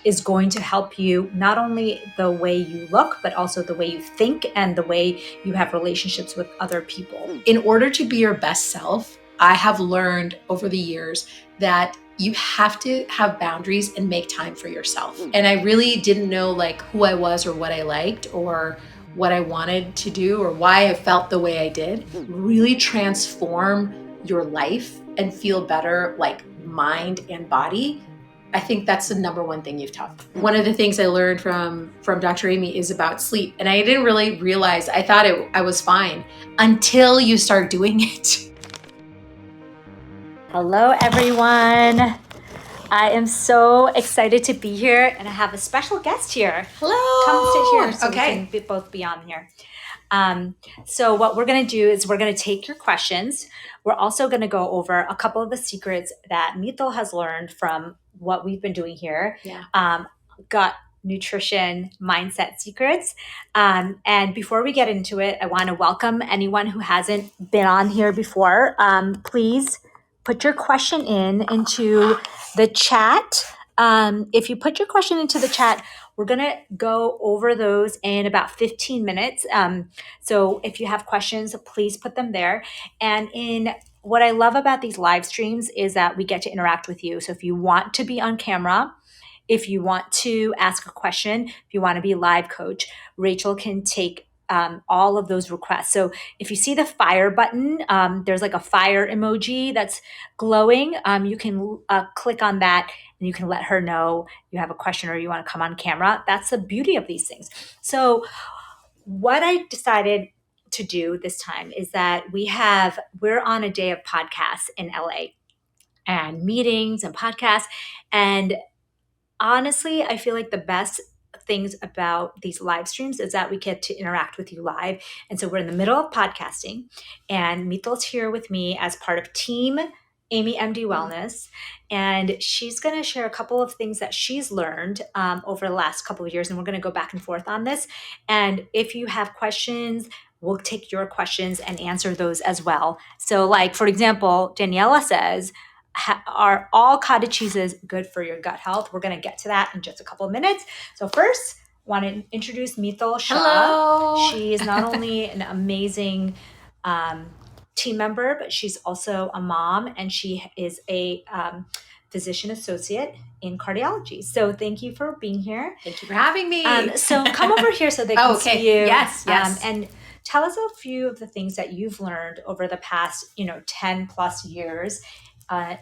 is going to help you not only the way you look, but also the way you think and the way you have relationships with other people. In order to be your best self, I have learned over the years that you have to have boundaries and make time for yourself. And I really didn't know like who I was or what I liked or what I wanted to do or why I felt the way I did. Really transform your life and feel better, like mind and body. I think that's the number one thing you've taught me. One of the things I learned from Dr. Amy is about sleep. And I didn't really realize, I thought I was fine until you start doing it. Hello, everyone. I am so excited to be here, and I have a special guest here. Hello. Come sit here so Okay. we can both be on here. So what we're going to do is we're going to take your questions. We're also going to go over a couple of the secrets that Mital has learned from what we've been doing here. Yeah. Gut nutrition mindset secrets. And before we get into it, I want to welcome anyone who hasn't been on here before. Please put your question into the chat. If you put your question into the chat, we're going to go over those in about 15 minutes. So if you have questions, please put them there. And what I love about these live streams is that we get to interact with you. So if you want to be on camera, if you want to ask a question, if you want to be live coach, Rachel can take all of those requests. So if you see the fire button, there's like a fire emoji that's glowing. You can click on that and you can let her know you have a question or you want to come on camera. That's the beauty of these things. So what I decided to do this time is that we're on a day of podcasts in LA and meetings and podcasts. And honestly, I feel like the best things about these live streams is that we get to interact with you live. And so we're in the middle of podcasting, and Mital's here with me as part of Team AmyMDWellness. And she's going to share a couple of things that she's learned over the last couple of years. And we're going to go back and forth on this. And if you have questions, we'll take your questions and answer those as well. So like, for example, Daniela says, are all cottage cheeses good for your gut health? We're going to get to that in just a couple of minutes. So first, want to introduce Mital Shah. Hello. She is not only an amazing team member, but she's also a mom, and she is a physician associate in cardiology. So thank you for being here. Thank you for having me. So come over here so they can see you. Yes. And tell us a few of the things that you've learned over the past, 10 plus years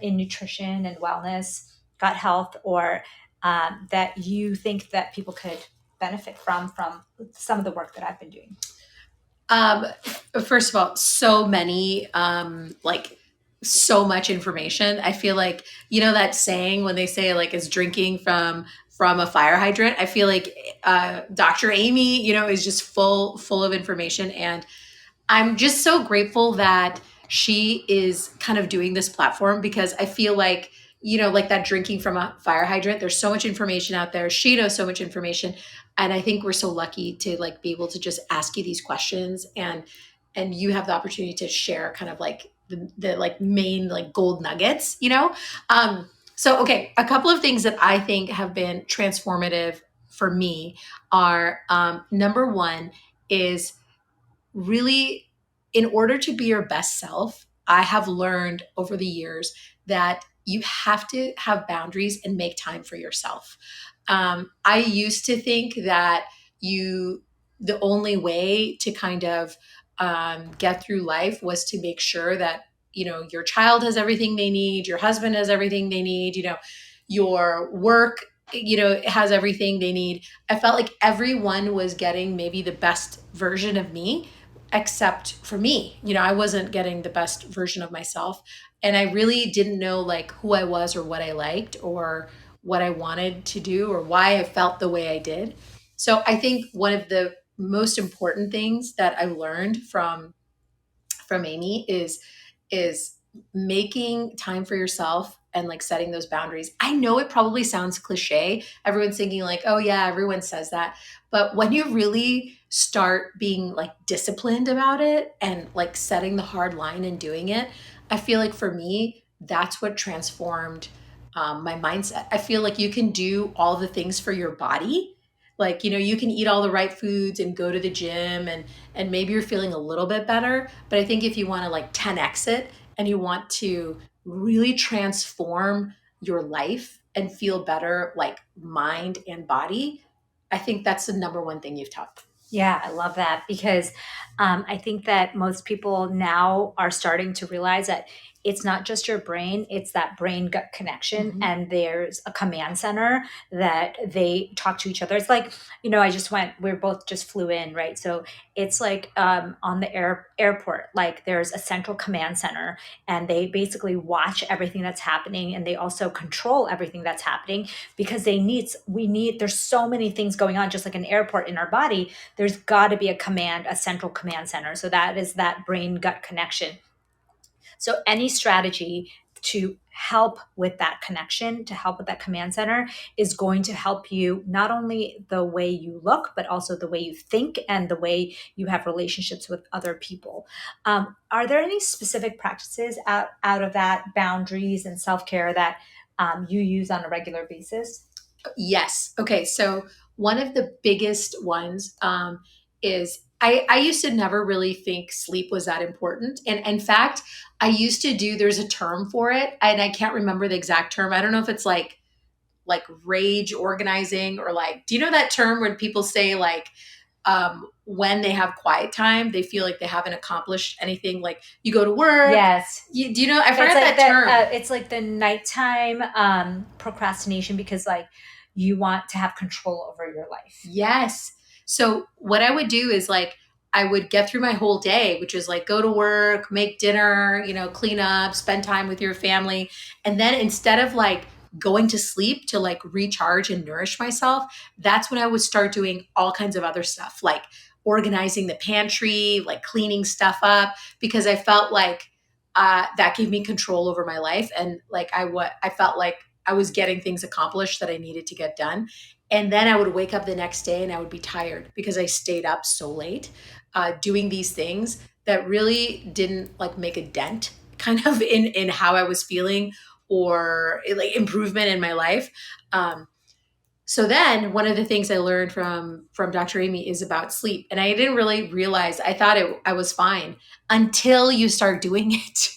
in nutrition and wellness, gut health, or that you think that people could benefit from some of the work that I've been doing. First of all, so many, so much information. I feel like, that saying when they say like it's drinking from a fire hydrant. I feel like Dr. Amy, is just full of information. And I'm just so grateful that she is kind of doing this platform, because I feel like, like that drinking from a fire hydrant, there's so much information out there. She knows so much information. And I think we're so lucky to like be able to just ask you these questions, and you have the opportunity to share kind of like the like main like gold nuggets, So, okay, a couple of things that I think have been transformative for me are, number one is really, in order to be your best self, I have learned over the years that you have to have boundaries and make time for yourself. I used to think that the only way to kind of get through life was to make sure that, your child has everything they need, your husband has everything they need, your work, has everything they need. I felt like everyone was getting maybe the best version of me, except for me. I wasn't getting the best version of myself. And I really didn't know like who I was or what I liked or what I wanted to do or why I felt the way I did. So I think one of the most important things that I learned from Amy is making time for yourself and like setting those boundaries. I know it probably sounds cliche. Everyone's thinking like, oh yeah, everyone says that. But when you really start being like disciplined about it and like setting the hard line and doing it, I feel like for me, that's what transformed my mindset. I feel like you can do all the things for your body. Like, you can eat all the right foods and go to the gym, and maybe you're feeling a little bit better. But I think if you want to like 10x it and you want to really transform your life and feel better, like mind and body, I think that's the number one thing you've taught. Yeah, I love that because I think that most people now are starting to realize that it's not just your brain, it's that brain gut connection. Mhm. And there's a command center that they talk to each other. It's like, we're both just flew in, right? So it's like on the airport, like there's a central command center and they basically watch everything that's happening and they also control everything that's happening because there's so many things going on, just like an airport in our body. There's got to be a central command center. So that is that brain gut connection. So any strategy to help with that connection, to help with that command center, is going to help you not only the way you look, but also the way you think and the way you have relationships with other people. Are there any specific practices out of that, boundaries and self-care, that you use on a regular basis? Yes. Okay. So one of the biggest ones is I used to never really think sleep was that important. And in fact, there's a term for it, and I can't remember the exact term. I don't know if it's like rage organizing, or like, do you know that term when people say like, when they have quiet time, they feel like they haven't accomplished anything. Like you go to work. Yes. Do you know? I forgot It's like that term. it's like the nighttime procrastination because like you want to have control over your life. Yes. So what I would do is like I would get through my whole day, which is like go to work, make dinner, clean up, spend time with your family. And then instead of like going to sleep to like recharge and nourish myself, that's when I would start doing all kinds of other stuff, like organizing the pantry, like cleaning stuff up, because I felt like that gave me control over my life. And like I felt like I was getting things accomplished that I needed to get done. And then I would wake up the next day and I would be tired because I stayed up so late doing these things that really didn't like make a dent kind of in how I was feeling or like improvement in my life. So then one of the things I learned from Dr. Amy is about sleep. And I didn't really realize, I thought I was fine until you start doing it.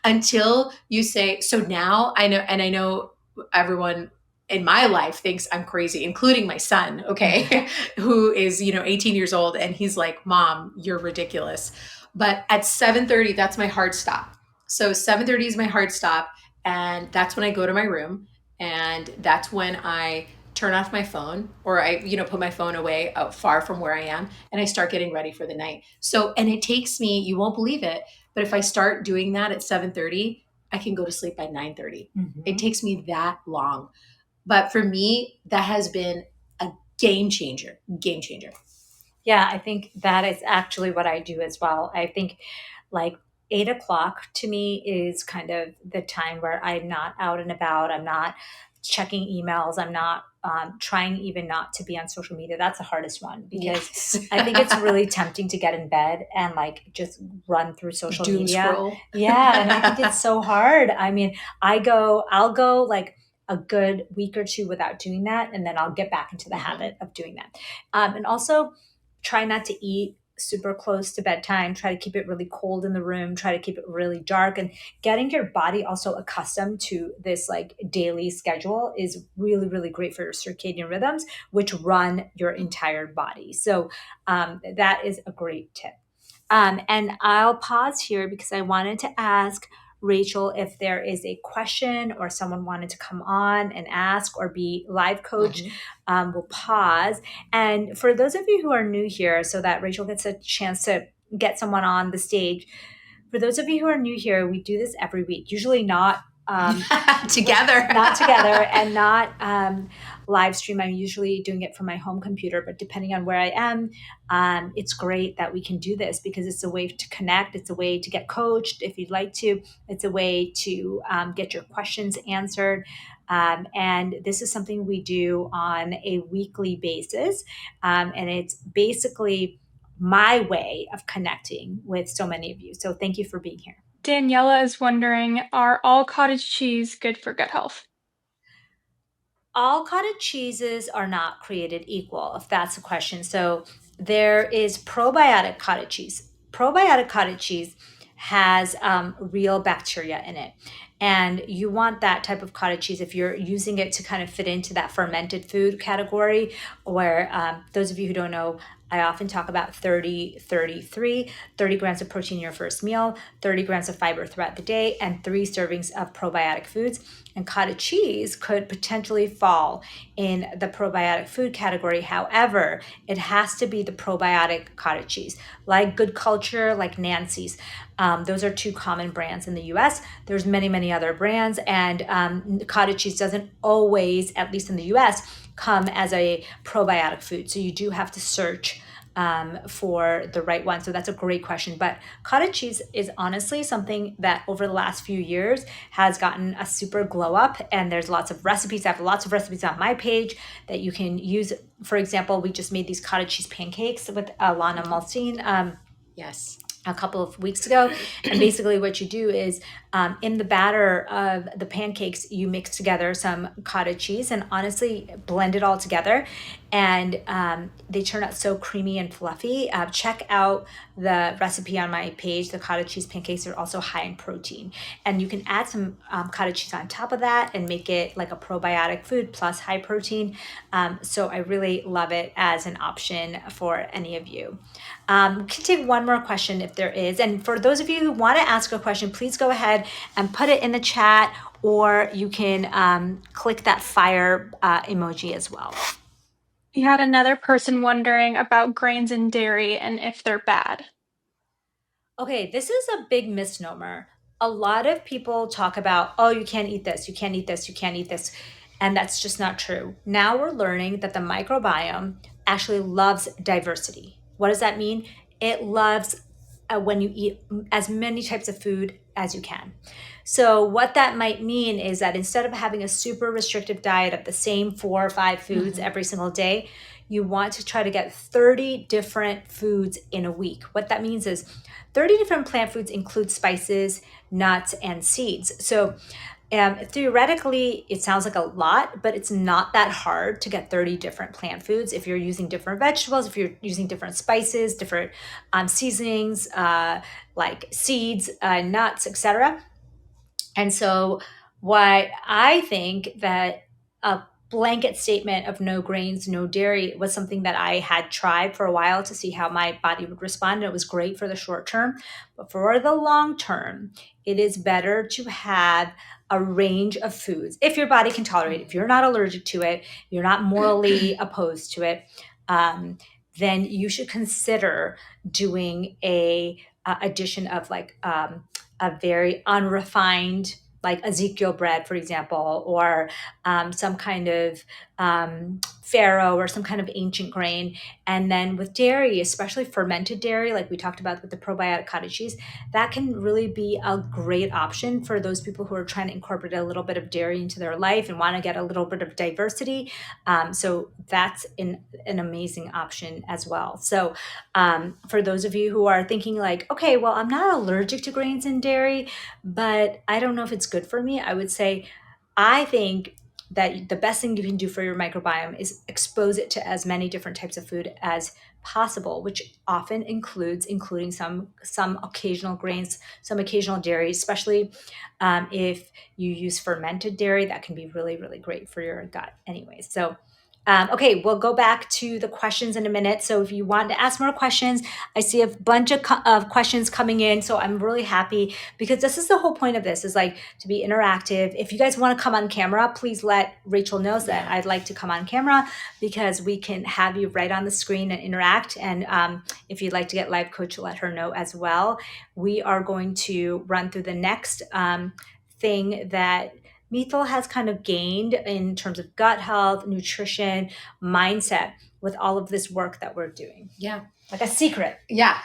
Until you say, so now I know, and I know everyone in my life thinks I'm crazy, including my son, okay, who is, 18 years old, and he's like, Mom, you're ridiculous. But at 7:30, that's my hard stop. So 7:30 is my hard stop, and that's when I go to my room, and that's when I turn off my phone, or I, put my phone away out far from where I am, and I start getting ready for the night. So, and it takes me, you won't believe it, but if I start doing that at 7:30, I can go to sleep by 9:30. Mm-hmm. It takes me that long. But for me, that has been a game changer. Game changer. Yeah, I think that is actually what I do as well. I think like 8 o'clock to me is kind of the time where I'm not out and about. I'm not checking emails. I'm not trying even not to be on social media. That's the hardest one because Yes. I think it's really tempting to get in bed and like just run through social Doom media. scroll. Yeah, and I think it's so hard. I mean, I'll go like a good week or two without doing that, and then I'll get back into the habit of doing that. And also try not to eat super close to bedtime. Try to keep it really cold in the room. Try to keep it really dark. And getting your body also accustomed to this like daily schedule is really, really great for your circadian rhythms, which run your entire body. So that is a great tip. And I'll pause here because I wanted to ask Rachel if there is a question or someone wanted to come on and ask or be live coach. We'll pause. And for those of you who are new here, so that Rachel gets a chance to get someone on the stage, for those of you who are new here, we do this every week, usually not together. Not together and not live stream. I'm usually doing it from my home computer, but depending on where I am, it's great that we can do this because it's a way to connect. It's a way to get coached if you'd like to. It's a way to get your questions answered. And this is something we do on a weekly basis. And it's basically my way of connecting with so many of you. So thank you for being here. Daniela is wondering, are all cottage cheese good for gut health? All cottage cheeses are not created equal, if that's the question. So there is probiotic cottage cheese. Probiotic cottage cheese has real bacteria in it. And you want that type of cottage cheese if you're using it to kind of fit into that fermented food category, where those of you who don't know, I often talk about 30-33, 30 grams of protein in your first meal, 30 grams of fiber throughout the day, and 3 servings of probiotic foods. And cottage cheese could potentially fall in the probiotic food category. However, it has to be the probiotic cottage cheese, like Good Culture, like Nancy's. Those are two common brands in the US. There's many, many other brands, and cottage cheese doesn't always, at least in the US, come as a probiotic food. So you do have to search for the right one. So that's a great question. But cottage cheese is honestly something that over the last few years has gotten a super glow up. And there's lots of recipes. I have lots of recipes on my page that you can use. For example, we just made these cottage cheese pancakes with Alana Malstein. Yes. A couple of weeks ago. And basically what you do is in the batter of the pancakes, you mix together some cottage cheese and honestly blend it all together. And they turn out so creamy and fluffy. Check out the recipe on my page. The cottage cheese pancakes are also high in protein. And you can add some cottage cheese on top of that and make it like a probiotic food plus high protein. So I really love it as an option for any of you. We can take one more question if there is. And for those of you who want to ask a question, please go ahead and put it in the chat, or you can click that fire emoji as well. We had another person wondering about grains and dairy and if they're bad. Okay, this is a big misnomer. A lot of people talk about, oh, you can't eat this, you can't eat this, you can't eat this. And that's just not true. Now we're learning that the microbiome actually loves diversity. What does that mean? It loves when you eat as many types of food as you can. So, what that might mean is that instead of having a super restrictive diet of the same 4 or 5 foods every single day, you want to try to get 30 different foods in a week. What that means is 30 different plant foods include spices, nuts, and seeds. So theoretically, it sounds like a lot, but it's not that hard to get 30 different plant foods if you're using different vegetables, if you're using different spices, different seasonings, like seeds, nuts, etc. And so, what I think that a blanket statement of no grains, no dairy was something that I had tried for a while to see how my body would respond. And it was great for the short term. But for the long term, it is better to have a range of foods if your body can tolerate it. If you're not allergic to it, you're not morally opposed to it, then you should consider doing a addition of like a very unrefined, like Ezekiel bread, for example, or some kind of farro or some kind of ancient grain. And then with dairy, especially fermented dairy, like we talked about with the probiotic cottage cheese, that can really be a great option for those people who are trying to incorporate a little bit of dairy into their life and want to get a little bit of diversity. So that's an amazing option as well. So for those of you who are thinking like, okay, well, I'm not allergic to grains and dairy, but I don't know if it's good for me, I would say, I think that the best thing you can do for your microbiome is expose it to as many different types of food as possible, which often including some occasional grains, some occasional dairy, especially if you use fermented dairy. That can be really, really great for your gut anyways. So okay, we'll go back to the questions in a minute. So if you want to ask more questions, I see a bunch of questions coming in. So I'm really happy because this is the whole point of this, is like to be interactive. If you guys want to come on camera, please let Rachel know that I'd like to come on camera, because we can have you right on the screen and interact. And if you'd like to get live coach, let her know as well. We are going to run through the next thing that Mital has kind of gained in terms of gut health, nutrition, mindset with all of this work that we're doing. Yeah. Like a secret. Yeah.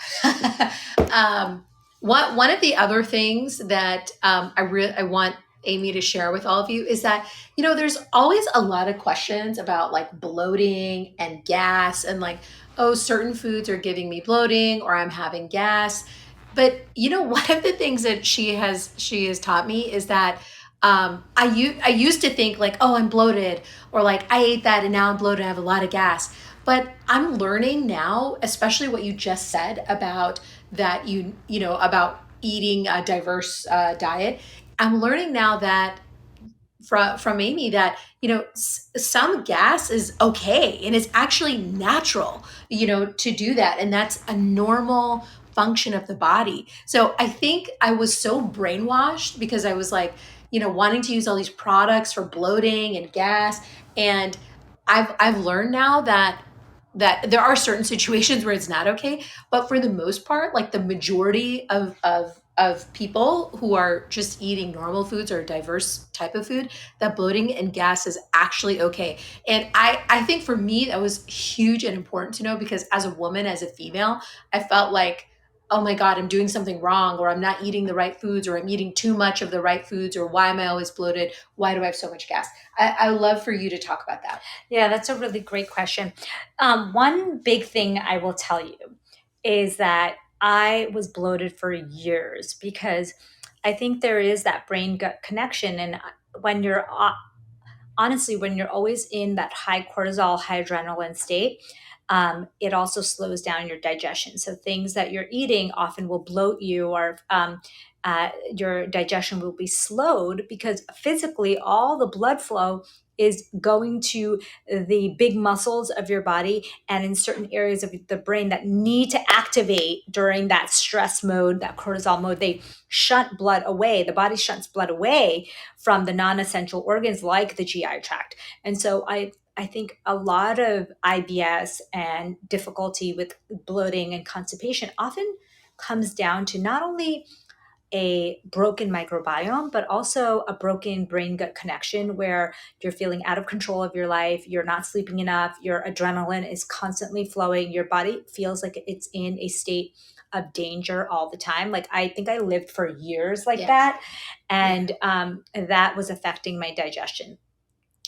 One of the other things that I want Amy to share with all of you is that, there's always a lot of questions about like bloating and gas and like, oh, certain foods are giving me bloating or I'm having gas. But one of the things that she has taught me is that I used to think like, oh, I'm bloated, or like I ate that and now I'm bloated, I have a lot of gas. But I'm learning now, especially what you just said about that you know about eating a diverse diet. I'm learning now that from Amy that some gas is okay and it's actually natural, to do that, and that's a normal function of the body. So I think I was so brainwashed because I was like, wanting to use all these products for bloating and gas, and I've learned now that there are certain situations where it's not okay, but for the most part, like the majority of people who are just eating normal foods or a diverse type of food, that bloating and gas is actually okay. And I think for me that was huge and important to know, because as a woman, as a female, I felt like, oh my God, I'm doing something wrong, or I'm not eating the right foods, or I'm eating too much of the right foods, or why am I always bloated? Why do I have so much gas? I love for you to talk about that. Yeah, that's a really great question. One big thing I will tell you is that I was bloated for years because I think there is that brain gut connection. And when you're honestly, when you're always in that high cortisol, high adrenaline state, it also slows down your digestion. So things that you're eating often will bloat you, or your digestion will be slowed because physically all the blood flow is going to the big muscles of your body and in certain areas of the brain that need to activate during that stress mode, that cortisol mode. They shunt blood away. The body shunts blood away from the non-essential organs like the GI tract. And so I think a lot of IBS and difficulty with bloating and constipation often comes down to not only a broken microbiome, but also a broken brain gut connection where you're feeling out of control of your life, you're not sleeping enough, your adrenaline is constantly flowing, your body feels like it's in a state of danger all the time. Like I think I lived for years like that, and that was affecting my digestion.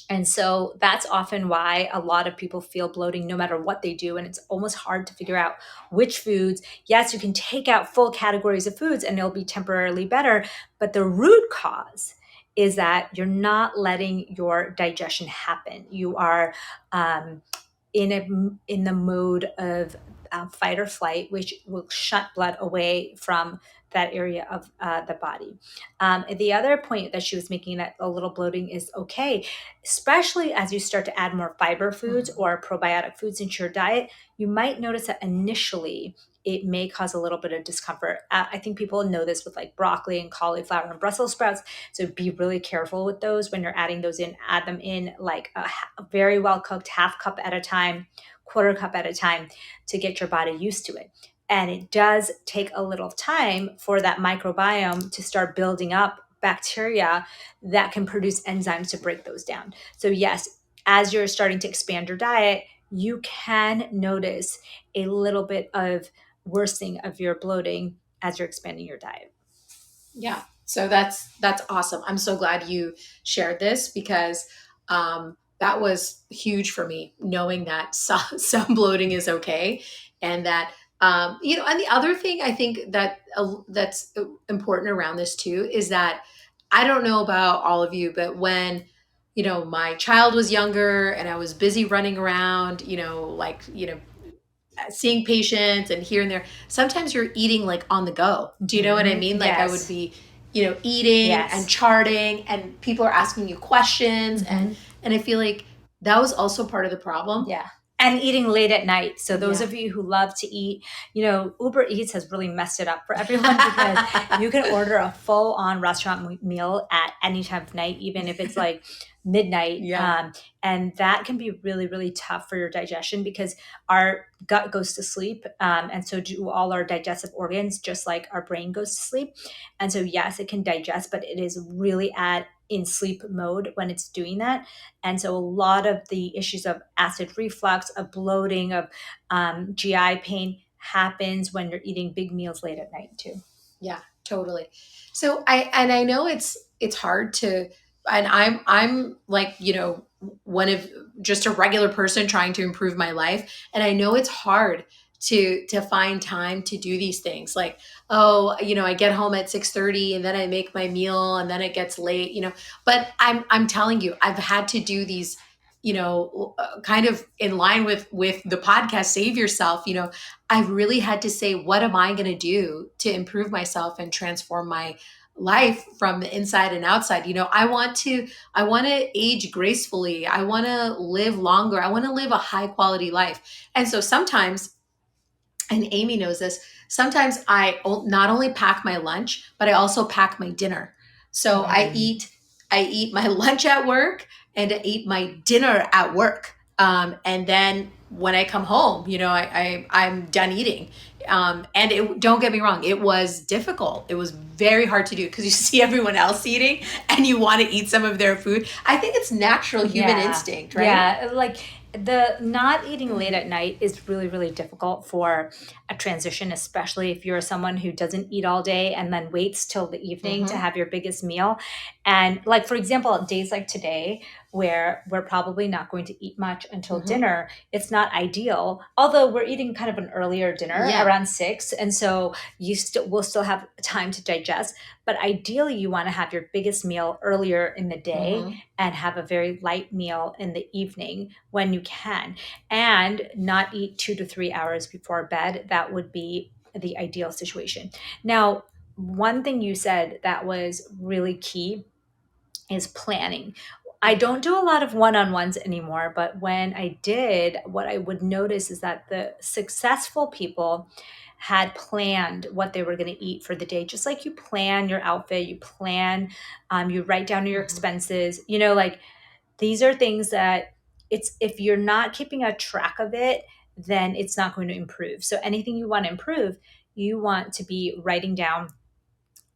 And so that's often why a lot of people feel bloating no matter what they do. And it's almost hard to figure out which foods. Yes, you can take out full categories of foods and they'll be temporarily better. But the root cause is that you're not letting your digestion happen. You are in the mode of fight or flight, which will shut blood away from that area of the body. The other point that she was making, that a little bloating is okay, especially as you start to add more fiber foods or probiotic foods into your diet. You might notice that initially it may cause a little bit of discomfort. I think people know this with like broccoli and cauliflower and Brussels sprouts. So be really careful with those when you're adding those in. Add them in like a very well cooked half cup at a time, quarter cup at a time, to get your body used to it. And it does take a little time for that microbiome to start building up bacteria that can produce enzymes to break those down. So yes, as you're starting to expand your diet, you can notice a little bit of worsening of your bloating as you're expanding your diet. Yeah. So that's awesome. I'm so glad you shared this, because that was huge for me, knowing that some bloating is okay, and that and the other thing I think that that's important around this too is that I don't know about all of you, but when my child was younger and I was busy running around, seeing patients and here and there, sometimes you're eating like on the go. Do you know what I mean? Like I would be, eating and charting, and people are asking you questions, and I feel like that was also part of the problem. Yeah. And eating late at night. So those of you who love to eat, Uber Eats has really messed it up for everyone because you can order a full on restaurant meal at any time of night, even if it's like midnight. And that can be really, really tough for your digestion because our gut goes to sleep. And so do all our digestive organs, just like our brain goes to sleep. And so, yes, it can digest, but it is really in sleep mode when it's doing that. And so a lot of the issues of acid reflux, of bloating, of GI pain happens when you're eating big meals late at night too. Yeah, totally. So I know it's hard to, and I'm like, one of just a regular person trying to improve my life. And I know it's hard to find time to do these things. Like, oh, I get home at 6:30 and then I make my meal and then it gets late, but I'm telling you, I've had to do these, kind of in line with the podcast Save Yourself. I've really had to say, what am I going to do to improve myself and transform my life from the inside and outside? I want to age gracefully. I want to live longer. I want to live a high quality life. And so sometimes, and Amy knows this, sometimes not only pack my lunch, but I also pack my dinner. So I eat my lunch at work and I eat my dinner at work. And then when I come home, I'm done eating. And don't get me wrong, it was difficult. It was very hard to do because you see everyone else eating and you want to eat some of their food. I think it's natural human instinct, right? Yeah, like the not eating late at night is really, really difficult for a transition, especially if you're someone who doesn't eat all day and then waits till the evening to have your biggest meal. And like, for example, days like today, where we're probably not going to eat much until dinner, it's not ideal. Although we're eating kind of an earlier dinner around 6. And so will still have time to digest. But ideally, you want to have your biggest meal earlier in the day and have a very light meal in the evening when you can, and not eat 2 to 3 hours before bed. That would be the ideal situation. Now, one thing you said that was really key is planning. I don't do a lot of one-on-ones anymore, but when I did, what I would notice is that the successful people had planned what they were going to eat for the day, just like you plan your outfit, you plan, you write down your expenses, like these are things that if you're not keeping a track of it, then it's not going to improve. So anything you want to improve, you want to be writing down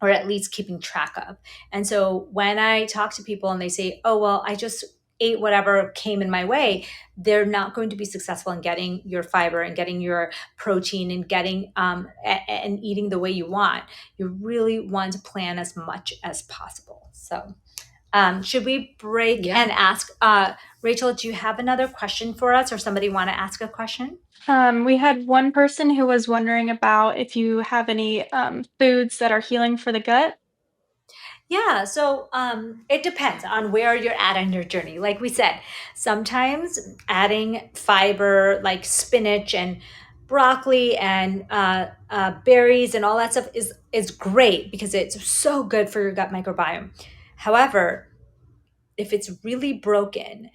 or at least keeping track of. And so when I talk to people and they say, oh, well, I just ate whatever came in my way, they're not going to be successful in getting your fiber and getting your protein and getting and eating the way you want. You really want to plan as much as possible. So should we break and ask, Rachel, do you have another question for us or somebody want to ask a question? We had one person who was wondering about if you have any foods that are healing for the gut. Yeah, so it depends on where you're at on your journey. Like we said, sometimes adding fiber like spinach and broccoli and berries and all that stuff is great because it's so good for your gut microbiome. However, if it's really broken,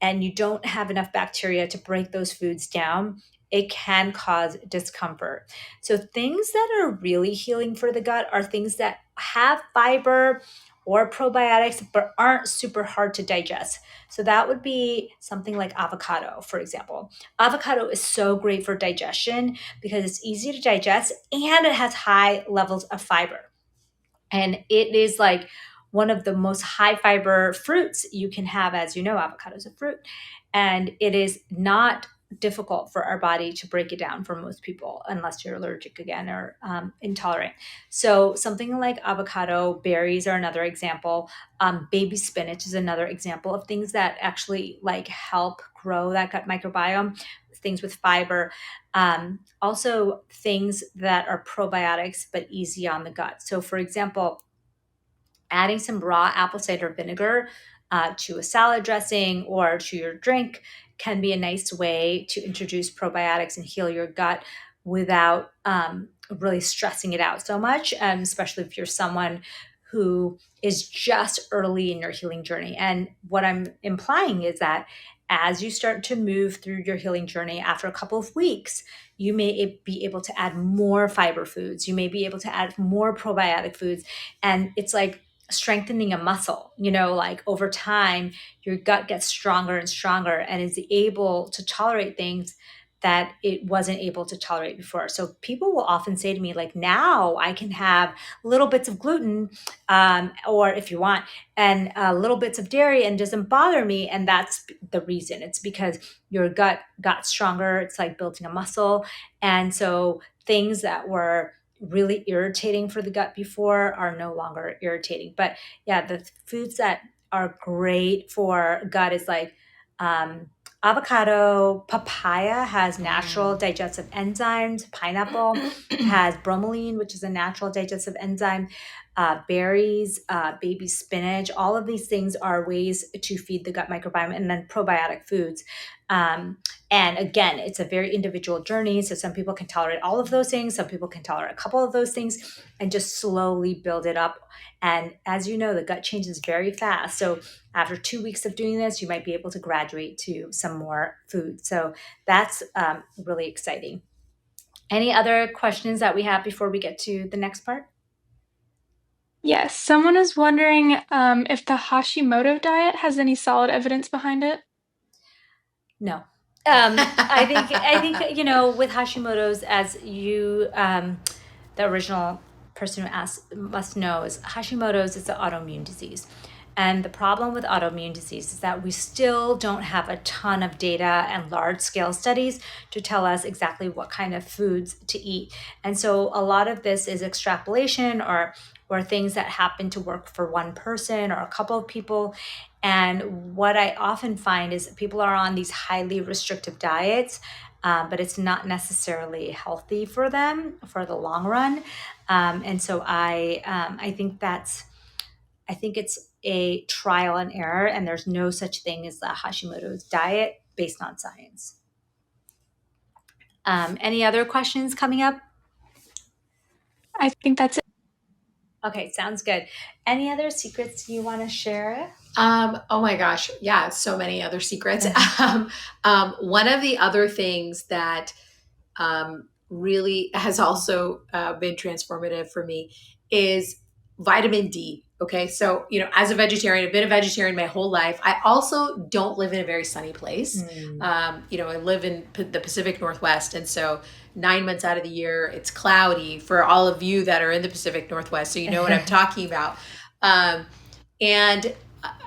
and you don't have enough bacteria to break those foods down, it can cause discomfort. So, things that are really healing for the gut are things that have fiber or probiotics, but aren't super hard to digest. So, that would be something like avocado, for example. Avocado is so great for digestion because it's easy to digest and it has high levels of fiber. And it is like one of the most high fiber fruits you can have. As you know, avocado is a fruit, and it is not difficult for our body to break it down for most people, unless you're allergic again or intolerant. So something like avocado, berries are another example. Baby spinach is another example of things that actually like help grow that gut microbiome, things with fiber. Also things that are probiotics but easy on the gut. So for example, adding some raw apple cider vinegar to a salad dressing or to your drink can be a nice way to introduce probiotics and heal your gut without really stressing it out so much, especially if you're someone who is just early in your healing journey. And what I'm implying is that as you start to move through your healing journey after a couple of weeks, you may be able to add more fiber foods. You may be able to add more probiotic foods. And it's like strengthening a muscle, like over time, your gut gets stronger and stronger and is able to tolerate things that it wasn't able to tolerate before. So people will often say to me, like, now I can have little bits of gluten, or if you want, and little bits of dairy and doesn't bother me. And that's the reason. It's because your gut got stronger. It's like building a muscle. And so things that were really irritating for the gut before are no longer irritating. But yeah, the foods that are great for gut is like Avocado, papaya has natural digestive enzymes. Pineapple has bromelain, which is a natural digestive enzyme. Berries, baby spinach, all of these things are ways to feed the gut microbiome, and then probiotic foods. And again, it's a very individual journey. So some people can tolerate all of those things. Some people can tolerate a couple of those things and just slowly build it up. And as you know, the gut changes very fast. So after 2 weeks of doing this, you might be able to graduate to some more food. So that's really exciting. Any other questions that we have before we get to the next part? Yes, someone is wondering if the Hashimoto diet has any solid evidence behind it. No. I think with Hashimoto's, as you the original person who asked must know, is Hashimoto's is an autoimmune disease. And the problem with autoimmune disease is that we still don't have a ton of data and large scale studies to tell us exactly what kind of foods to eat. And so a lot of this is extrapolation or things that happen to work for one person or a couple of people. And what I often find is that people are on these highly restrictive diets, but it's not necessarily healthy for them for the long run. And so I think it's a trial and error, and there's no such thing as the Hashimoto's diet based on science. Any other questions coming up? I think that's it. Okay, sounds good. Any other secrets you want to share? Oh my gosh. Yeah. So many other secrets. One of the other things that really has also been transformative for me is vitamin D. Okay. So, as a vegetarian, I've been a vegetarian my whole life. I also don't live in a very sunny place. I live in the Pacific Northwest. And so 9 months out of the year, it's cloudy for all of you that are in the Pacific Northwest. So, you know what I'm talking about. And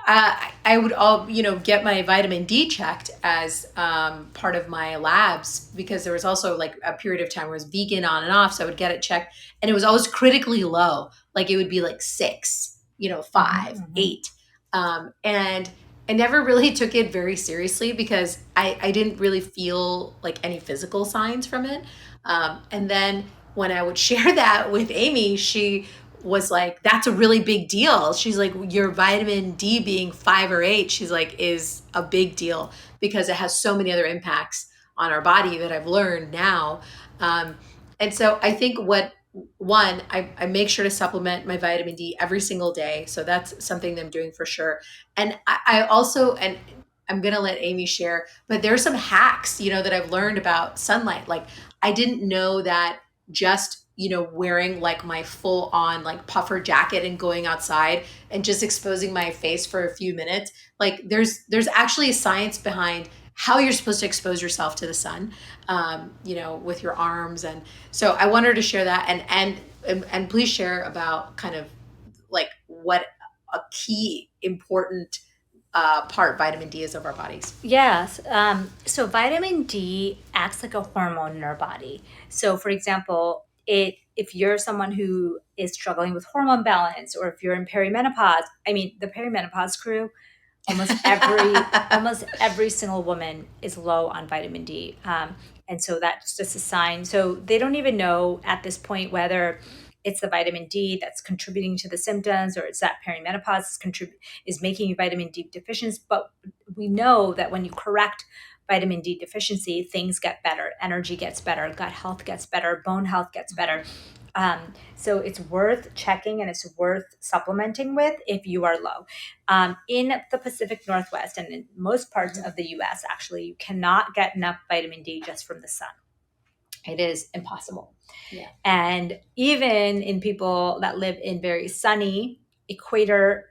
I would get my vitamin D checked as part of my labs, because there was also like a period of time where I was vegan on and off. So I would get it checked and it was always critically low. Like it would be like 6, 5, 8. And I never really took it very seriously because I didn't really feel like any physical signs from it. And then when I would share that with Amy, she was like, that's a really big deal. She's like, your vitamin D being 5 or 8, she's like, is a big deal because it has so many other impacts on our body that I've learned now. And so I think I make sure to supplement my vitamin D every single day. So that's something that I'm doing for sure. And I also, and I'm going to let Amy share, but there's some hacks, that I've learned about sunlight. Like I didn't know that just wearing like my full on like puffer jacket and going outside and just exposing my face for a few minutes. Like there's actually a science behind how you're supposed to expose yourself to the sun, with your arms. And so I wanted to share that and please share about kind of like what a key important part vitamin D is of our bodies. Yes. So vitamin D acts like a hormone in our body. So, for example, if you're someone who is struggling with hormone balance, or if you're in perimenopause, I mean, the perimenopause crew, almost every single woman is low on vitamin D, and so that's just a sign. So they don't even know at this point whether it's the vitamin D that's contributing to the symptoms, or it's that perimenopause is making you vitamin D deficient. But we know that when you correct vitamin D deficiency, things get better, energy gets better, gut health gets better, bone health gets better. So it's worth checking and it's worth supplementing with if you are low. In the Pacific Northwest and in most parts of the US, actually, you cannot get enough vitamin D just from the sun. It is impossible. Yeah. And even in people that live in very sunny equator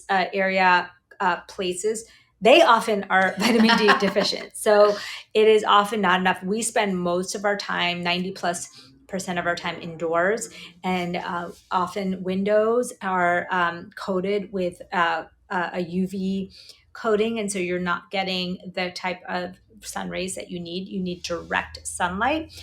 area places, they often are vitamin D deficient. So it is often not enough. We spend most of our time, 90+% of our time indoors, and often windows are coated with a UV coating. And so you're not getting the type of sun rays that you need. You need direct sunlight.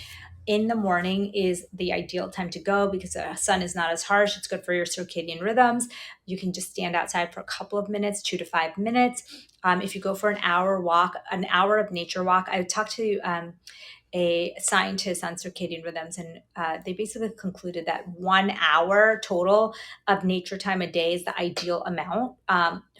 in the morning is the ideal time to go because the sun is not as harsh. It's good for your circadian rhythms. You can just stand outside for a couple of minutes, 2 to 5 minutes. If you go for an hour walk, an hour of nature walk, I talked to a scientist on circadian rhythms, and they basically concluded that 1 hour total of nature time a day is the ideal amount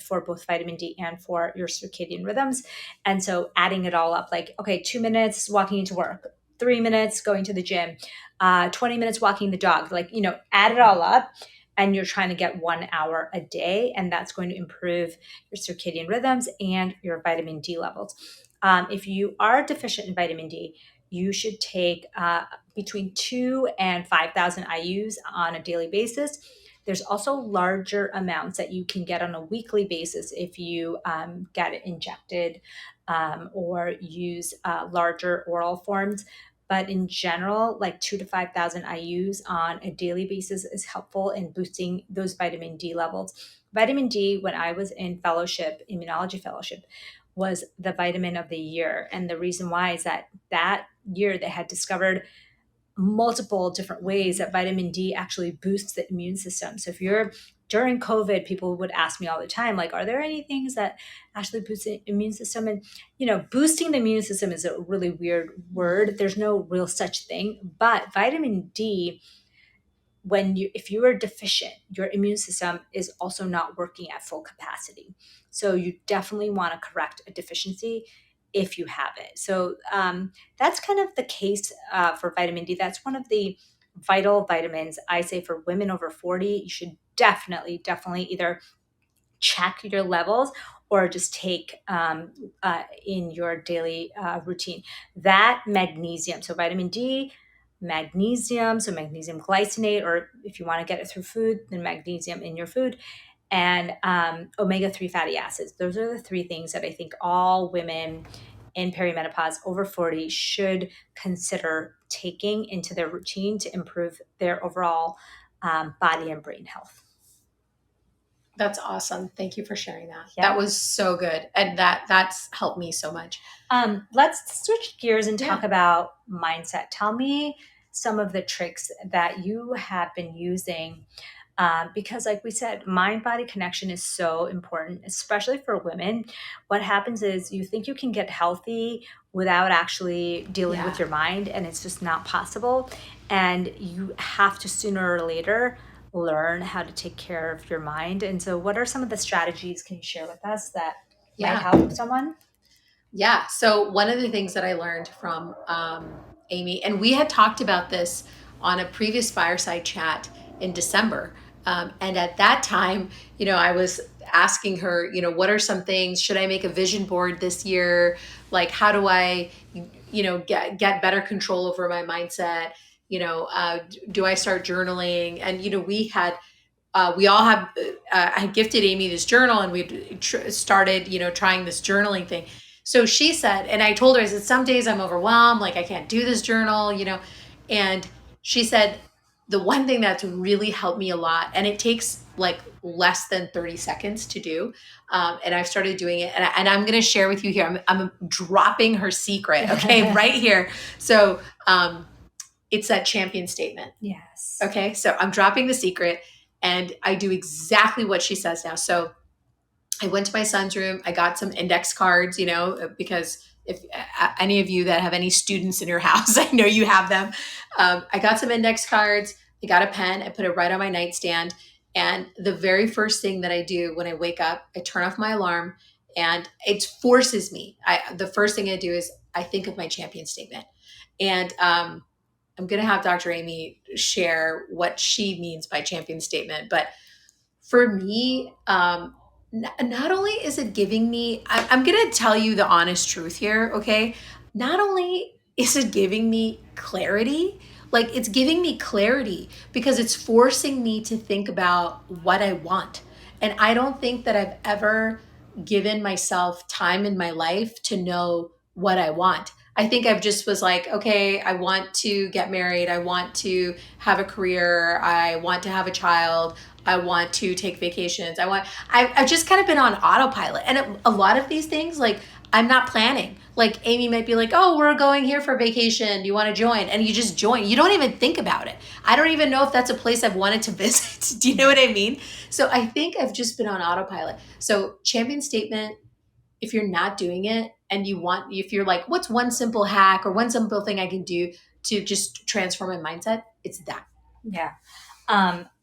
for both vitamin D and for your circadian rhythms. And so adding it all up, like, okay, 2 minutes walking into work, 3 minutes going to the gym, 20 minutes walking the dog, like, add it all up. And you're trying to get 1 hour a day, and that's going to improve your circadian rhythms and your vitamin D levels. If you are deficient in vitamin D, you should take between 2 and 5,000 IUs on a daily basis. There's also larger amounts that you can get on a weekly basis if you get it injected or use larger oral forms. But in general, like 2 to 5,000 IUs on a daily basis is helpful in boosting those vitamin D levels. Vitamin D, when I was in fellowship, immunology fellowship, was the vitamin of the year. And the reason why is that year they had discovered multiple different ways that vitamin D actually boosts the immune system. So if you're during COVID, people would ask me all the time, like, are there any things that actually boost the immune system? And, boosting the immune system is a really weird word. There's no real such thing, but vitamin D, if you are deficient, your immune system is also not working at full capacity. So you definitely want to correct a deficiency if you have it. So that's kind of the case for vitamin D. That's one of the vital vitamins. I say for women over 40, you should definitely either check your levels or just take in your daily routine. That magnesium, so vitamin D, magnesium, so magnesium glycinate, or if you want to get it through food, then magnesium in your food, and omega-3 fatty acids. Those are the three things that I think all women in perimenopause over 40 should consider taking into their routine to improve their overall body and brain health. That's awesome. Thank you for sharing that. Yeah. That was so good. And that's helped me so much. Let's switch gears and talk about mindset. Tell me some of the tricks that you have been using because, like we said, mind-body connection is so important, especially for women. What happens is you think you can get healthy without actually dealing with your mind, and it's just not possible. And you have to sooner or later learn how to take care of your mind. And so what are some of the strategies can you share with us that might help someone? Yeah. So one of the things that I learned from Amy, and we had talked about this on a previous fireside chat in December. And at that time, I was asking her, what are some things, should I make a vision board this year? Like, how do I, get better control over my mindset? Do I start journaling? And, we all have, I gifted Amy this journal, and we started, trying this journaling thing. So she said, and I told her, I said, some days I'm overwhelmed, like I can't do this journal, and she said, the one thing that's really helped me a lot, and it takes like less than 30 seconds to do. And I've started doing it, and I'm going to share with you here. I'm dropping her secret. Okay. Right here. So, it's that champion statement. Yes. Okay. So I'm dropping the secret, and I do exactly what she says now. So I went to my son's room. I got some index cards, because if any of you that have any students in your house, I know you have them. I got some index cards. I got a pen. I put it right on my nightstand. And the very first thing that I do when I wake up, I turn off my alarm, and it forces me. The first thing I do is I think of my champion statement. And I'm going to have Dr. Amy share what she means by champion statement. But for me, not only is it giving me, I'm going to tell you the honest truth here, okay? Not only is it giving me clarity, like it's giving me clarity because it's forcing me to think about what I want. And I don't think that I've ever given myself time in my life to know what I want. I think I've just was like, okay, I want to get married. I want to have a career. I want to have a child. I want to take vacations. I've just kind of been on autopilot. And a lot of these things, like I'm not planning. Like Amy might be like, oh, we're going here for vacation. Do you want to join? And you just join. You don't even think about it. I don't even know if that's a place I've wanted to visit. Do you know what I mean? So I think I've just been on autopilot. So champion statement, if you're not doing it and if you're like, what's one simple hack or one simple thing I can do to just transform my mindset? It's that. Yeah.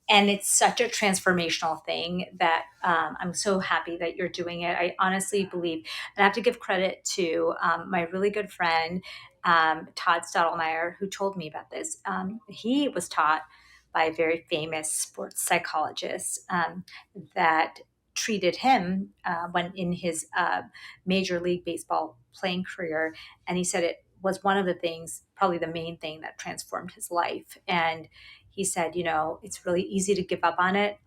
And it's such a transformational thing that I'm so happy that you're doing it. I honestly believe, and I have to give credit to my really good friend, Todd Stottlemyre, who told me about this. He was taught by a very famous sports psychologist that treated him when in his Major League Baseball playing career. And he said it was one of the things, probably the main thing that transformed his life. And he said, it's really easy to give up on it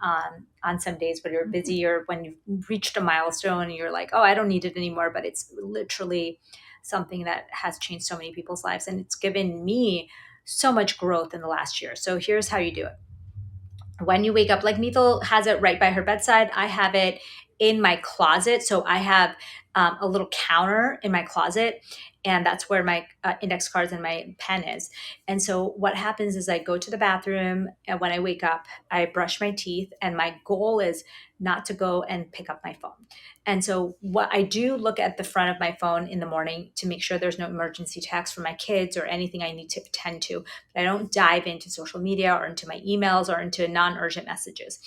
on some days when you're busy or when you've reached a milestone and you're like, oh, I don't need it anymore. But it's literally something that has changed so many people's lives. And it's given me so much growth in the last year. So here's how you do it. When you wake up, like Mital has it right by her bedside, I have it in my closet. So I have a little counter in my closet, and that's where my index cards and my pen is. And so what happens is I go to the bathroom, and when I wake up, I brush my teeth, and my goal is not to go and pick up my phone. And so what I do, look at the front of my phone in the morning to make sure there's no emergency text from my kids or anything I need to attend to. I don't dive into social media or into my emails or into non-urgent messages.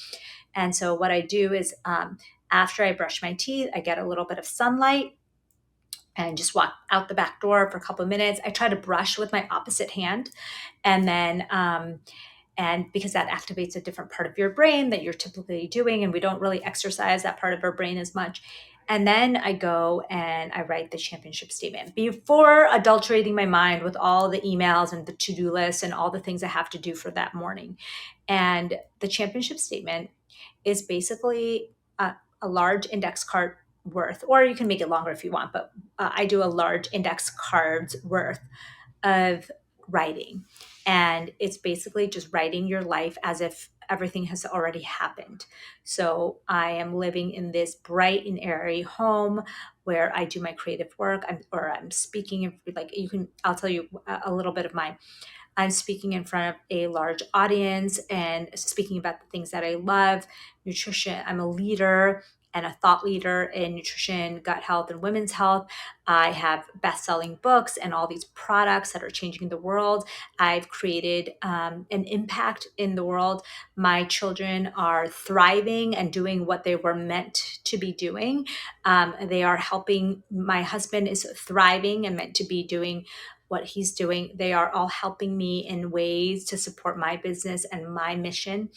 And so what I do is after I brush my teeth, I get a little bit of sunlight and just walk out the back door for a couple of minutes. I try to brush with my opposite hand. And then and because that activates a different part of your brain that you're typically doing, and we don't really exercise that part of our brain as much. And then I go and I write the championship statement before adulterating my mind with all the emails and the to-do list and all the things I have to do for that morning. And the championship statement is basically a large index card worth, or you can make it longer if you want, but I do a large index cards worth of writing. And it's basically just writing your life as if everything has already happened. So I am living in this bright and airy home where I do my creative work. I'm speaking, like I'll tell you a little bit of mine. I'm speaking in front of a large audience and speaking about the things that I love, nutrition. I'm a leader and a thought leader in nutrition, gut health, and women's health. I have best-selling books and all these products that are changing the world. I've created an impact in the world. My children are thriving and doing what they were meant to be doing. They are helping. My husband is thriving and meant to be doing what he's doing. They are all helping me in ways to support my business and my mission.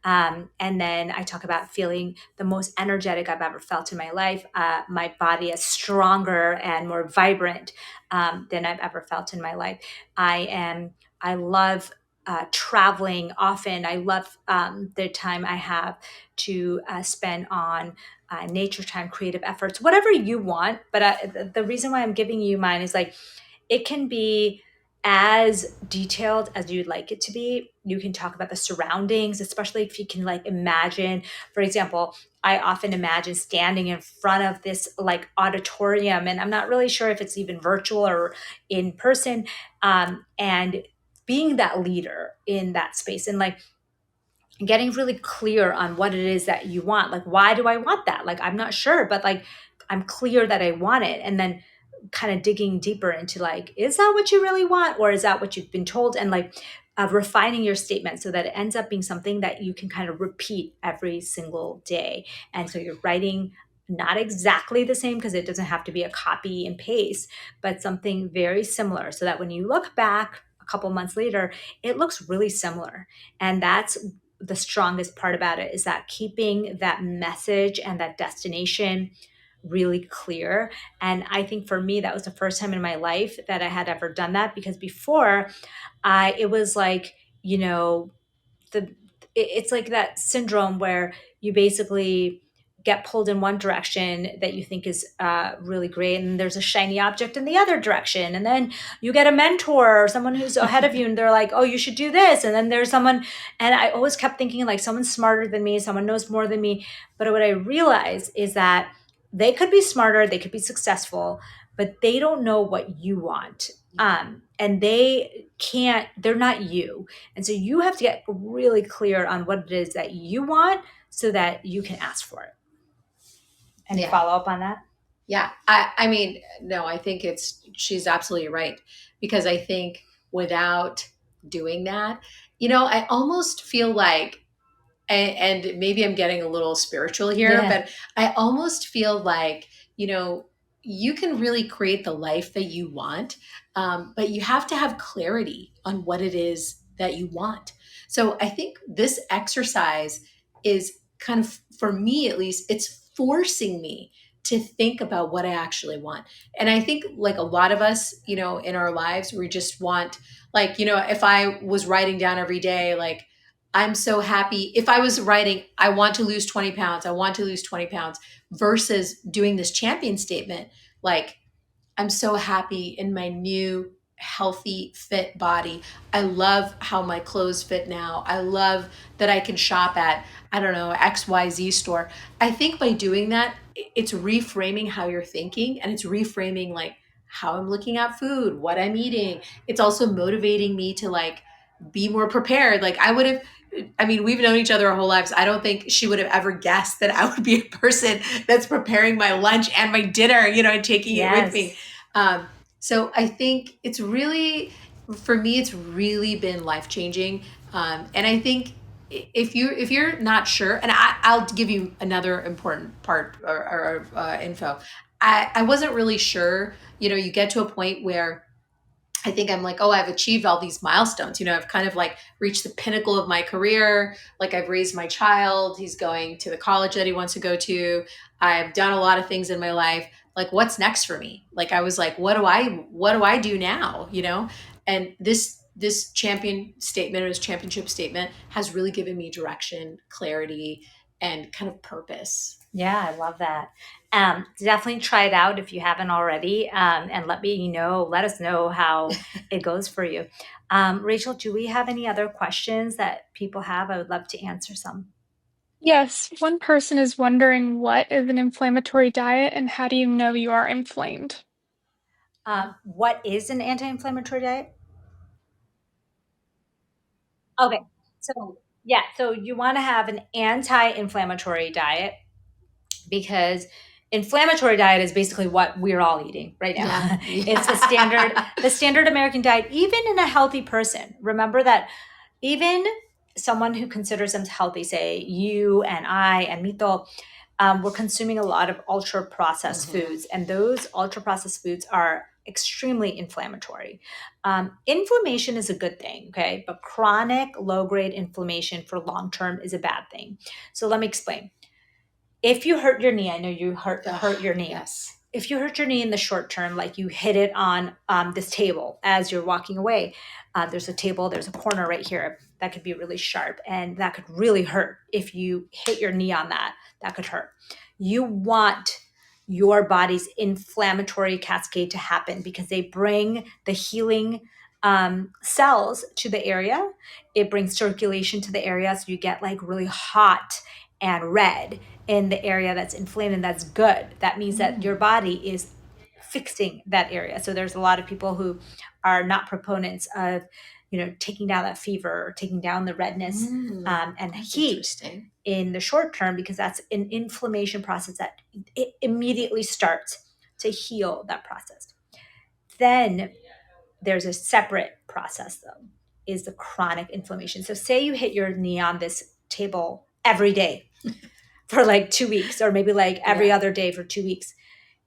And then I talk about feeling the most energetic I've ever felt in my life. My body is stronger and more vibrant than I've ever felt in my life. I love traveling often. I love the time I have to spend on nature time, creative efforts, whatever you want. But the reason why I'm giving you mine is like, it can be as detailed as you'd like it to be. You can talk about the surroundings, especially if you can like imagine, for example, I often imagine standing in front of this like auditorium, and I'm not really sure if it's even virtual or in person, and being that leader in that space and like getting really clear on what it is that you want. Like, why do I want that? Like, I'm not sure, but like, I'm clear that I want it. And then kind of digging deeper into like, is that what you really want? Or is that what you've been told? And like refining your statement so that it ends up being something that you can kind of repeat every single day. And so you're writing not exactly the same because it doesn't have to be a copy and paste, but something very similar so that when you look back a couple months later, it looks really similar. And that's the strongest part about it, is that keeping that message and that destination really clear. And I think for me, that was the first time in my life that I had ever done that, because before it was like, it's like that syndrome where you basically get pulled in one direction that you think is really great, and there's a shiny object in the other direction, and then you get a mentor or someone who's ahead of you and they're like, oh, you should do this, and then there's someone, and I always kept thinking like someone's smarter than me, someone knows more than me. But what I realized is that they could be smarter, they could be successful, but they don't know what you want. And they're not you. And so you have to get really clear on what it is that you want so that you can ask for it. Any follow up on that? Yeah. I mean, no, I think she's absolutely right, because I think without doing that, I almost feel like, and maybe I'm getting a little spiritual here, but I almost feel like, you can really create the life that you want, but you have to have clarity on what it is that you want. So I think this exercise is kind of, for me at least, it's forcing me to think about what I actually want. And I think, like a lot of us, in our lives, we just want, like, if I was writing down every day, like, I'm so happy. If I was writing, I want to lose 20 pounds, I want to lose 20 pounds, versus doing this champion statement, like, I'm so happy in my new healthy, fit body. I love how my clothes fit now. I love that I can shop at, I don't know, XYZ store. I think by doing that, it's reframing how you're thinking, and it's reframing, like, how I'm looking at food, what I'm eating. It's also motivating me to, like, be more prepared. Like, we've known each other our whole lives. I don't think she would have ever guessed that I would be a person that's preparing my lunch and my dinner, and taking it with me. So I think it's really, for me, it's really been life-changing. And I think if you're not sure, and I'll give you another important part or info. I wasn't really sure. You get to a point where I think I'm like, oh, I've achieved all these milestones. I've kind of like reached the pinnacle of my career. Like, I've raised my child. He's going to the college that he wants to go to. I've done a lot of things in my life. Like, what's next for me? Like, I was like, what do I do now? And this championship statement has really given me direction, clarity, and kind of purpose. Yeah, I love that. Definitely try it out if you haven't already, and let us know how it goes for you. Rachel, do we have any other questions that people have? I would love to answer some. Yes, one person is wondering, what is an inflammatory diet and how do you know you are inflamed? What is an anti-inflammatory diet? Okay, so you want to have an anti-inflammatory diet, because inflammatory diet is basically what we're all eating right now. Yeah. It's the standard American diet, even in a healthy person. Remember that even someone who considers themselves healthy, say you and I and Mital, we're consuming a lot of ultra processed foods, and those ultra processed foods are extremely inflammatory. Inflammation is a good thing, okay? But chronic low grade inflammation for long term is a bad thing. So let me explain. If you hurt your knee, I know you hurt your knee. Yes. If you hurt your knee in the short term, like you hit it on this table as you're walking away, there's a corner right here that could be really sharp, and that could really hurt. If you hit your knee on that could hurt. You want your body's inflammatory cascade to happen, because they bring the healing cells to the area. It brings circulation to the area, so you get like really hot and red in the area that's inflamed, and that's good. That means that your body is fixing that area. So there's a lot of people who are not proponents of, taking down that fever or taking down the redness and heat in the short term, because that's an inflammation process that it immediately starts to heal that process. Then there's a separate process, though, is the chronic inflammation. So say you hit your knee on this table every day for like 2 weeks, or maybe like every other day for 2 weeks.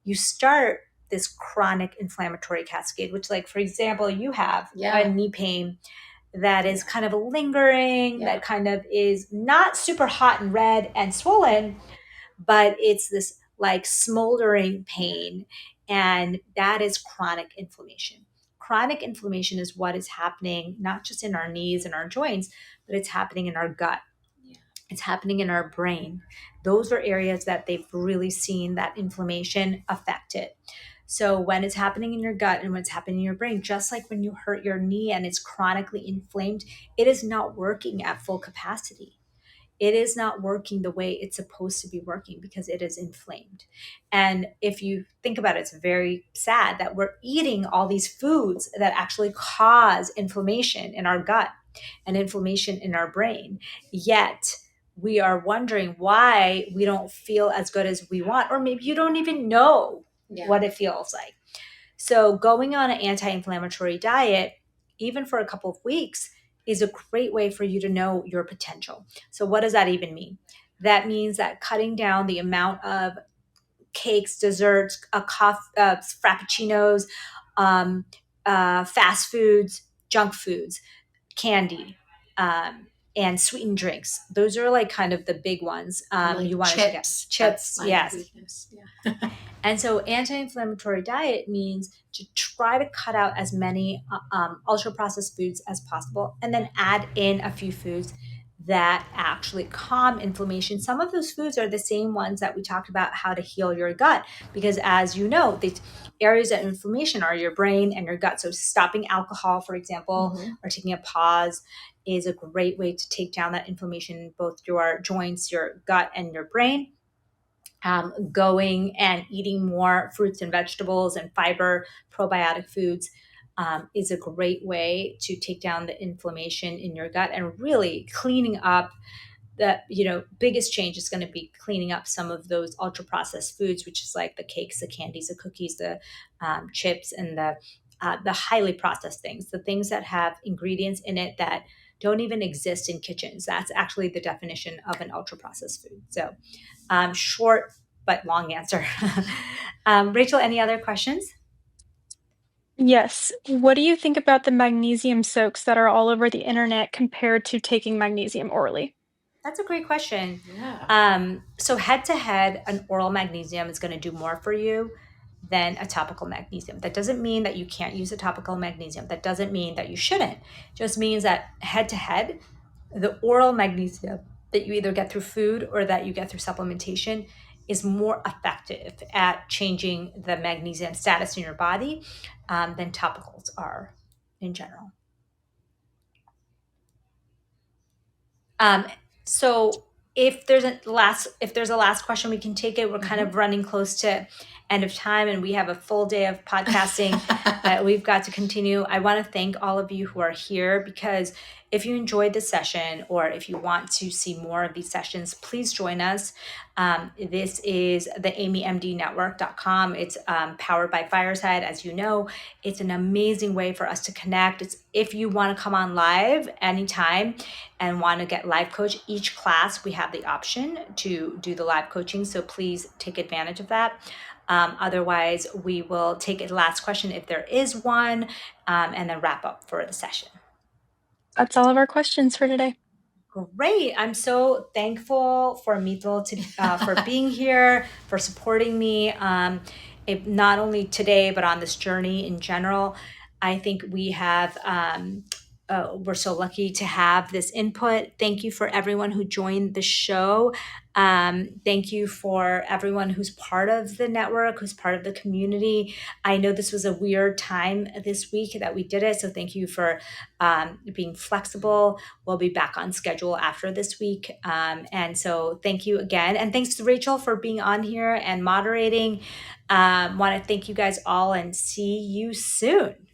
You start this chronic inflammatory cascade, which, like, for example, you have a knee pain that is kind of lingering, that kind of is not super hot and red and swollen, but it's this like smoldering pain. And that is chronic inflammation. Chronic inflammation is what is happening not just in our knees and our joints, but it's happening in our gut. It's happening in our brain. Those are areas that they've really seen that inflammation affected. So when it's happening in your gut and when it's happening in your brain, just like when you hurt your knee and it's chronically inflamed, it is not working at full capacity. it is not working the way it's supposed to be working because it is inflamed. And if you think about it, it's very sad that we're eating all these foods that actually cause inflammation in our gut and inflammation in our brain. Yet we are wondering why we don't feel as good as we want, or maybe you don't even know what it feels like. So going on an anti-inflammatory diet, even for a couple of weeks, is a great way for you to know your potential. So what does that even mean? That means that cutting down the amount of cakes, desserts, frappuccinos, fast foods, junk foods, candy, and sweetened drinks. Those are like kind of the big ones. Like You want to get chips, yes. Weakness. Yeah. And so anti-inflammatory diet means to try to cut out as many ultra processed foods as possible, and then add in a few foods that actually calm inflammation. Some of those foods are the same ones that we talked about how to heal your gut, because as you know, the areas of inflammation are your brain and your gut. So stopping alcohol, for example, or taking a pause is a great way to take down that inflammation in both your joints, your gut, and your brain. Going and eating more fruits and vegetables and fiber, probiotic foods is a great way to take down the inflammation in your gut, and really cleaning up the biggest change is going to be cleaning up some of those ultra processed foods, which is like the cakes, the candies, the cookies, the chips, and the highly processed things, the things that have ingredients in it that don't even exist in kitchens. That's actually the definition of an ultra processed food. So short but long answer. Rachel, any other questions? Yes. What do you think about the magnesium soaks that are all over the internet compared to taking magnesium orally? That's a great question. Yeah. So head to head, an oral magnesium is going to do more for you than a topical magnesium. That doesn't mean that you can't use a topical magnesium. That doesn't mean that you shouldn't. It just means that head to head, the oral magnesium that you either get through food or that you get through supplementation is more effective at changing the magnesium status in your body than topicals are in general. So if there's a last question, we can take it. We're kind of running close to end of time, and we have a full day of podcasting that we've got to continue. I want to thank all of you who are here, because if you enjoyed this session or if you want to see more of these sessions, please join us. This is the AmyMDNetwork.com. It's powered by Fireside. As you know, it's an amazing way for us to connect. It's if you want to come on live anytime and want to get live coach, each class we have the option to do the live coaching. So please take advantage of that. Otherwise, we will take a last question if there is one, and then wrap up for the session. That's all of our questions for today. Great. I'm so thankful for Mital for being here, for supporting me, not only today, but on this journey in general. I think we have, we're so lucky to have this input. Thank you for everyone who joined the show. Thank you for everyone who's part of the network, who's part of the community. I know this was a weird time this week that we did it, so thank you for being flexible. We'll be back on schedule after this week. And so thank you again. And thanks to Rachel for being on here and moderating. Want to thank you guys all and see you soon.